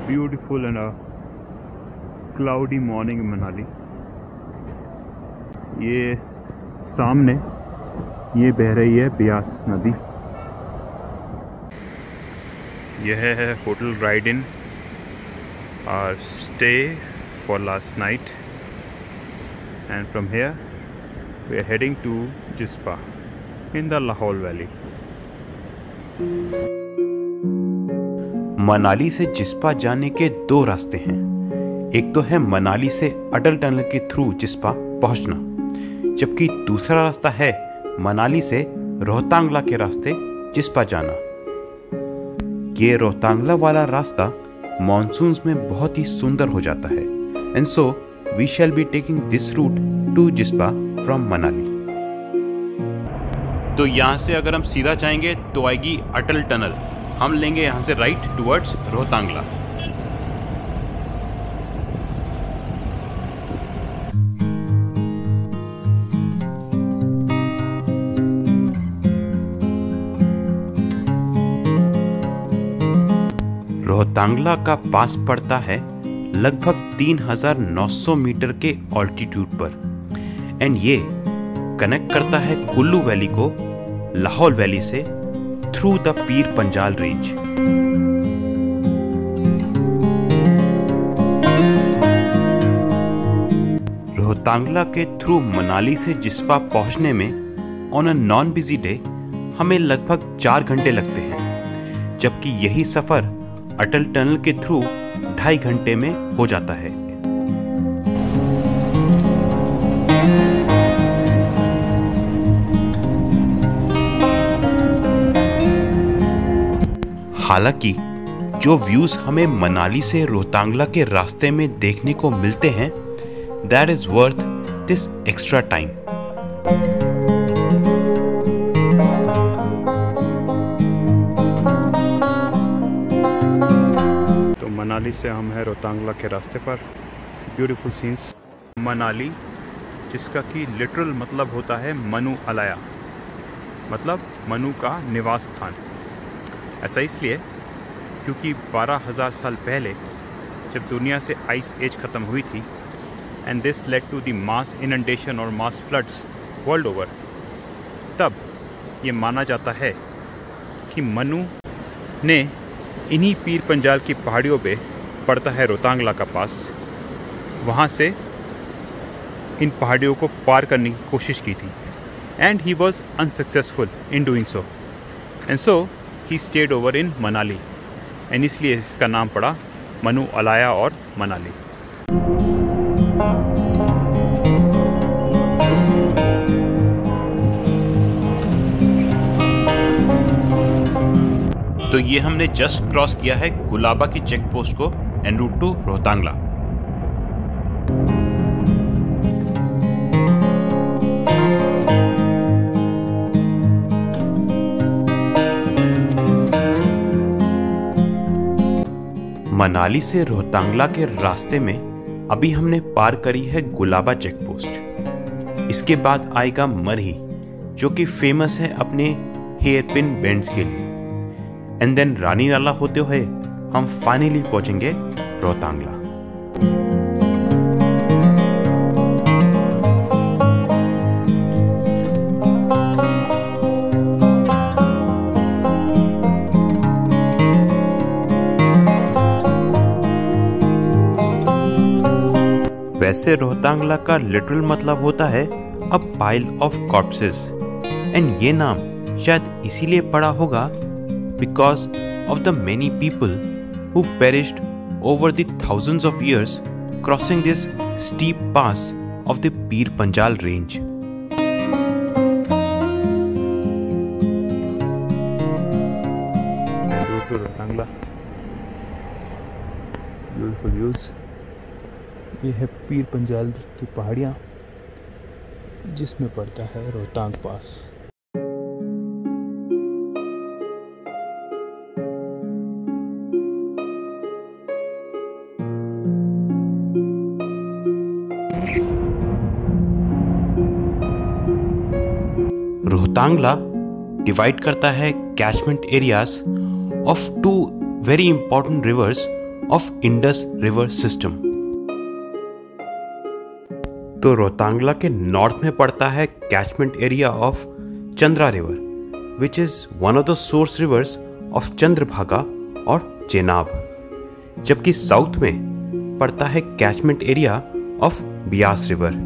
beautiful and a cloudy morning in Manali. ये सामने ये बह रही है ब्यास नदी. यह है होटल राइड इन और stay for last night, and from here we are heading to Jispa in the Lahaul Valley. Manali से जिस्पा जाने के दो रास्ते हैं. एक तो है मनाली से अटल टनल के थ्रू जिस्पा पहुंचना, जबकि दूसरा रास्ता है मनाली से रोहतांगला के रास्ते जिस्पा जाना. ये रोहतांगला वाला रास्ता मॉनसून्स में बहुत ही सुंदर हो जाता है, and so we shall be taking this route to Jispa from Manali. तो यहाँ से अगर हम सीधा जाएंगे तो आएगी अटल टनल. हम लेंगे यहाँ से राइट टुवर्ड्स रोहतांगला. रोहतांगला का पास पड़ता है लगभग 3900 मीटर के ऑल्टीट्यूड पर, एंड ये कनेक्ट करता है कुल्लू वैली को लाहौल वैली से through the Pir Panjal range. Rohtangla के थ्रू मनाली से जिस्पा पहुंचने में on a non busy day हमें लगभग 4 घंटे लगते हैं, जबकि यही सफर अटल टनल के थ्रू 2.5 घंटे में हो जाता है. हालांकि जो व्यूज हमें मनाली से रोहतांगला के रास्ते में देखने को मिलते हैं, that is worth this extra time. तो मनाली से हम हैं रोहतांगला के रास्ते पर. Beautiful scenes. मनाली, जिसका कि लिटरल मतलब होता है मनु अलाया, मतलब मनु का निवास स्थान. ऐसा इसलिए क्योंकि 12,000 साल पहले जब दुनिया से आइस एज ख़त्म हुई थी, and this led to the mass inundation और मास फ्लड्स वर्ल्ड ओवर, तब ये माना जाता है कि मनु ने इन्हीं पीर पंजाल की पहाड़ियों पे, पड़ता है रोहतांगला का पास, वहाँ से इन पहाड़ियों को पार करने की कोशिश की थी, and he was unsuccessful in doing so, and so he stayed over in Manali, and इसलिए इसका नाम पड़ा मनु अलाया और मनाली. तो ये हमने जस्ट क्रॉस किया है गुलाबा की चेक पोस्ट को N root two Rohtangla. Manali से रोहतांगला के रास्ते में अभी हमने पार करी है गुलाबा चेक पोस्ट. इसके बाद आएगा मरही, जो कि फेमस है अपने हेयर पिन बेंड्स के लिए, एंड देन रानी नाला होते हुए हम फाइनली पहुंचेंगे रोहतांगला. वैसे रोहतांगला का लिटरल मतलब होता है अ पाइल ऑफ कॉर्प्सेस, एंड ये नाम शायद इसीलिए पड़ा होगा because of the many people who perished over the thousands of years crossing this steep pass of the Pir Panjal range. Beautiful Rohtangla, beautiful views. ये है पीर पंजाल की पहाड़ियाँ, जिसमें पड़ता है रोहतांग पास. रोहतांगला डिवाइड करता है catchment areas of 2 very important rivers of Indus River system. तो रोहतांगला के नॉर्थ में पड़ता है catchment area of Chandra river, which is one of the source reverse of Chandrabhaga और चेनाब, जबकि साउथ में पड़ता है catchment area of Beas river.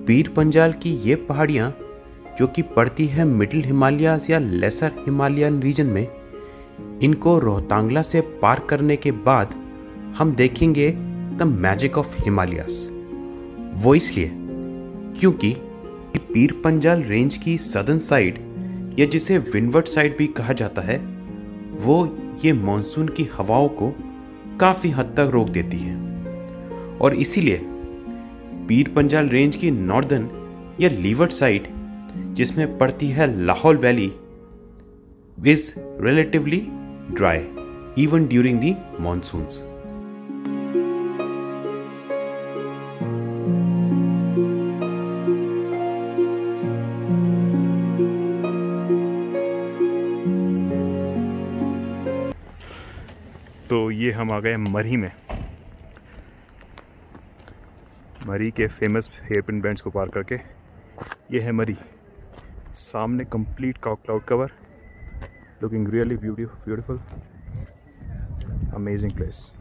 Pir Panjal की ये पहाड़ियाँ जो कि पड़ती है मिडिल हिमालयाज या लेसर हिमालयन रीजन में, इनको रोहतांगला से पार करने के बाद हम देखेंगे द मैजिक ऑफ हिमालयाज. वो इसलिए क्योंकि पीर पंजाल रेंज की सदर्न साइड, या जिसे विंडवर्ड साइड भी कहा जाता है, वो ये मॉनसून की हवाओं को काफ़ी हद तक रोक देती है. और इसीलिए पीर पंजाल रेंज की नॉर्दर्न या लीवर्ड साइड, जिसमें पड़ती है Lahaul valley, is relatively dry even during the monsoons. तो ये हम आ गए मरी में. मरी के फेमस हेयरपिन बैंड्स को पार करके ये है मरी. सामने complete cloud cover, looking really beautiful, amazing place.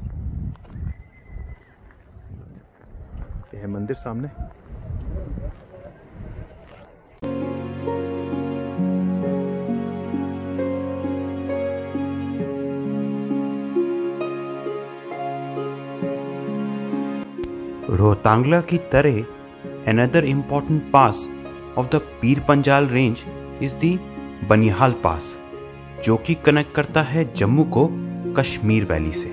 ये है मंदिर सामने. रोहतांगला की तरह another important pass of the Pir Panjal range is the Banihal pass, जो कि कनेक्ट करता है जम्मू को कश्मीर वैली से.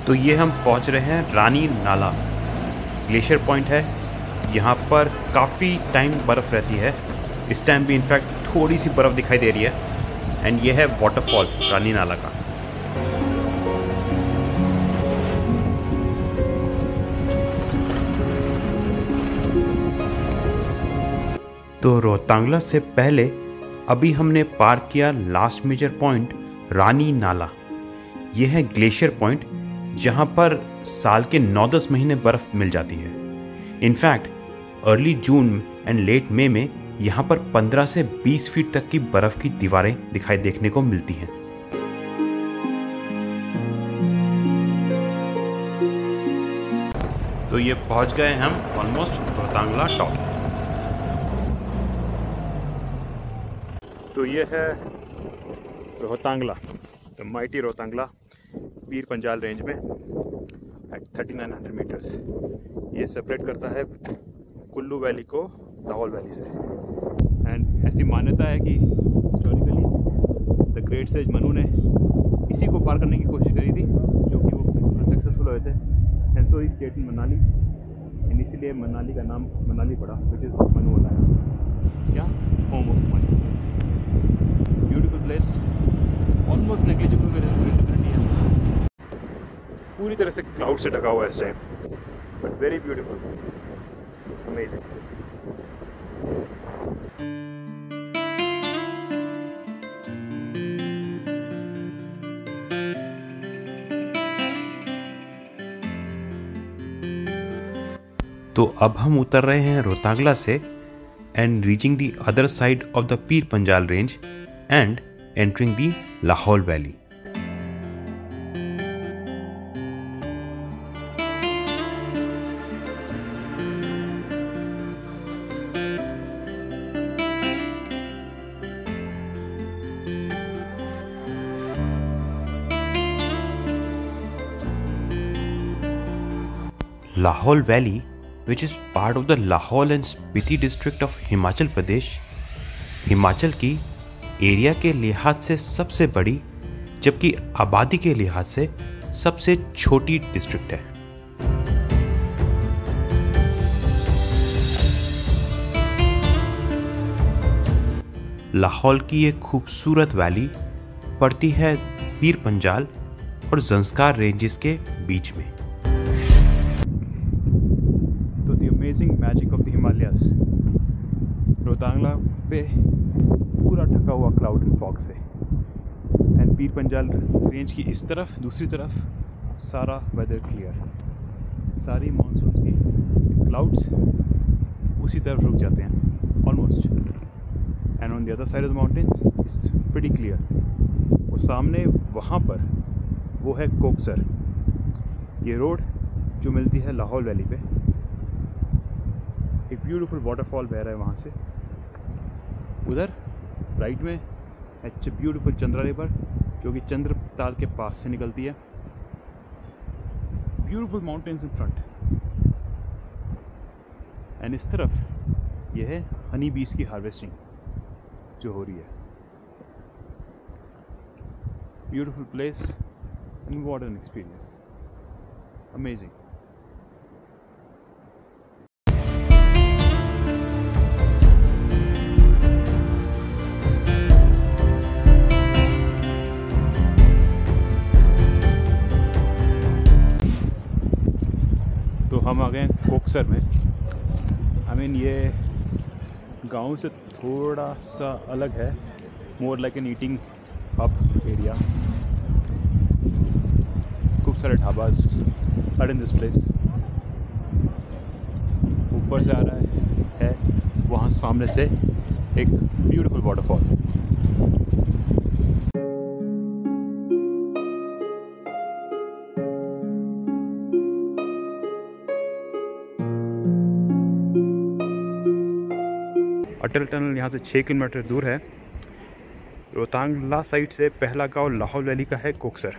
तो ये हम पहुंच रहे हैं रानी नाला ग्लेशियर पॉइंट है. यहाँ पर काफ़ी टाइम बर्फ़ रहती है. इस टाइम भी इनफैक्ट थोड़ी सी बर्फ़ दिखाई दे रही है. एंड ये है वाटरफॉल रानी नाला का. तो रोहतांगला से पहले अभी हमने पार किया लास्ट मेजर पॉइंट रानी नाला. यह है ग्लेशियर पॉइंट जहां पर साल के 9-10 महीने बर्फ मिल जाती है. In fact early June and late May में यहाँ पर 15 से 20 फीट तक की बर्फ की दीवारें दिखाई देखने को मिलती हैं. तो ये पहुंच गए हम ऑलमोस्ट रोहतांगला टॉप. तो ये है Rohtangla, the mighty Rohtangla, Pir Panjal range में एट 3900 मीटर्स. ये सेपरेट करता है कुल्लू वैली को लाहौल वैली से. एंड ऐसी मान्यता है कि historically the great sage Manu ने इसी को पार करने की कोशिश करी थी, जो कि वो अनसक्सेसफुल हुए थे. And so he state in Manali, and इसीलिए मनाली का नाम मनाली पड़ा, विच इज़ मनु अलाया या home of money. Beautiful place, almost negligible visibility है. पूरी तरह से क्लाउड से ढका हुआ है इस time, but very beautiful, amazing. तो अब हम उतर रहे हैं रोहतांगला से and reaching the other side of the Pir Panjal range and entering the Lahaul valley. Lahaul Valley, which is part of the Lahaul and Spiti district of Himachal Pradesh, Himachal की area के लिहाज से सबसे बड़ी जबकि आबादी के लिहाज से सबसे छोटी डिस्ट्रिक्ट है. लाहौल की एक खूबसूरत वैली पड़ती है पीर पंजाल और ज़ंस्कार रेंजेस के बीच में। तो the amazing magic of the Himalayas, Rohtangla पे पूरा ढका हुआ क्लाउड एंड फॉग से, एंड पीर पंजाल रेंज की इस तरफ दूसरी तरफ सारा वेदर क्लियर, सारी मानसून की क्लाउड्स उसी तरफ रुक जाते हैं almost, and on the other side of the mountains it's pretty clear. वो सामने वहाँ पर वो है कोकसर, ये रोड जो मिलती है लाहौल वैली पे। एक ब्यूटीफुल वाटरफॉल बह रहा है वहाँ से। उधर राइट में इट्स ब्यूटीफुल चंद्रा रिवर जो कि चंद्र ताल के पास से निकलती है। Beautiful mountains in front, and इस तरफ यह है हनी बीज की हार्वेस्टिंग जो हो रही है। Beautiful place and what an experience, amazing. तो हम आ गए कोकसर में। आई मीन ये गांव से थोड़ा सा अलग है, more like an eating hub area. खूब सारे dhabas are in this place. ऊपर से आ रहा है वहाँ सामने से एक ब्यूटीफुल वाटरफॉल। अटल टनल यहाँ से 6 किलोमीटर दूर है। रोहतांगला साइड से पहला गांव लाहौल वैली का है कोकसर।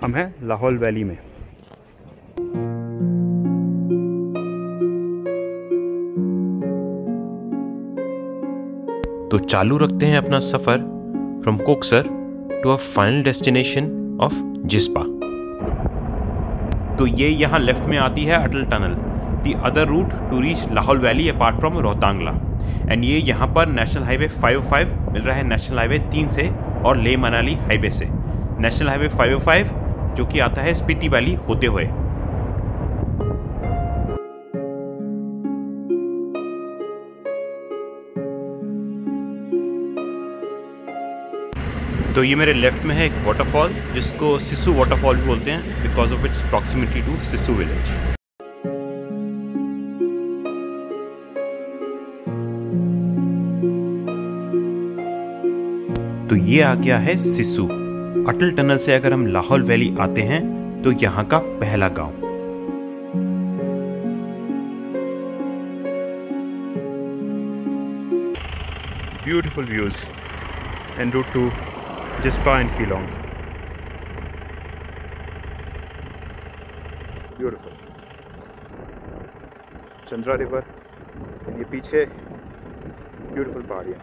हम हैं लाहौल वैली में। तो चालू रखते हैं अपना सफर from Koksar to a final destination of Jispa. तो ये यहाँ लेफ्ट में आती है Atal tunnel, the other route to reach Lahaul valley apart from Rohtangla. And ये यहाँ पर नेशनल हाईवे 505 मिल रहा है नेशनल हाईवे 3 से और लेह मनाली हाईवे से। नेशनल हाईवे 505 जो कि आता है स्पीति वैली होते हुए। तो ये मेरे लेफ्ट में है एक वाटरफॉल जिसको सिस्सू वाटरफॉल भी बोलते हैं because of its proximity to Sissu village. तो ये आ गया है सिस्सू। अटल टनल से अगर हम लाहौल वैली आते हैं तो यहाँ का पहला गांव। Beautiful views and route to Jispa and Keylong. Beautiful Chandra river, ये पीछे ब्यूटीफुल पहाड़ियाँ।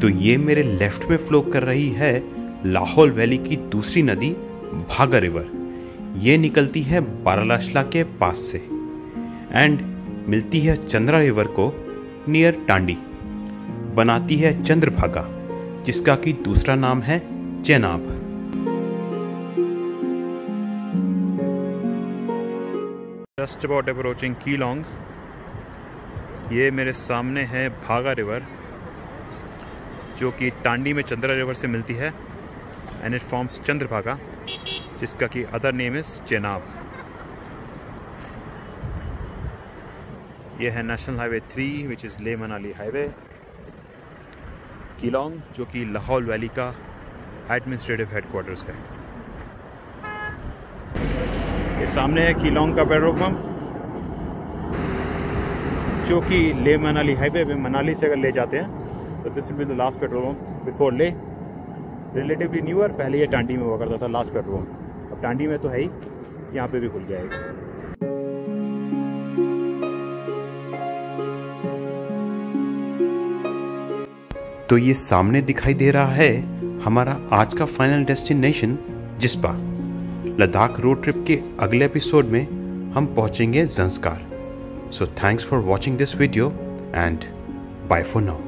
तो ये मेरे लेफ्ट में फ्लो कर रही है लाहौल वैली की दूसरी नदी भागा रिवर। ये निकलती है बारालाशला के पास से एंड मिलती है चंद्रा रिवर को नियर टांडी, बनाती है चंद्रभागा जिसका कि दूसरा नाम है Chenab. Just about approaching Keylong. ये मेरे सामने है भागा रिवर जो कि टांडी में चंद्रा रिवर से मिलती है एंड इट फॉर्म्स चंद्रभागा जिसका कि अदर नेम इज चेनाब। यह है national highway 3 which is Leh Manali highway. Keylong जो कि लाहौल वैली का एडमिनिस्ट्रेटिव हेडक्वार्टर्स है। ये सामने है कीलोंग का पेट्रोल पंप जो कि लेह मनाली हाईवे में मनाली से अगर ले जाते हैं तो this will be the last petrol pump before ले। रिलेटिवली न्यूअर, पहले ये टांडी में हुआ करता था लास्ट पेट्रोल पंप। अब टांडी में तो है ही, यहाँ पे भी खुल गया है। तो ये सामने दिखाई दे रहा है हमारा आज का final destination Jispa. Ladakh road trip के अगले एपिसोड में हम पहुंचेंगे Zanskar. So thanks for watching this video and bye for now.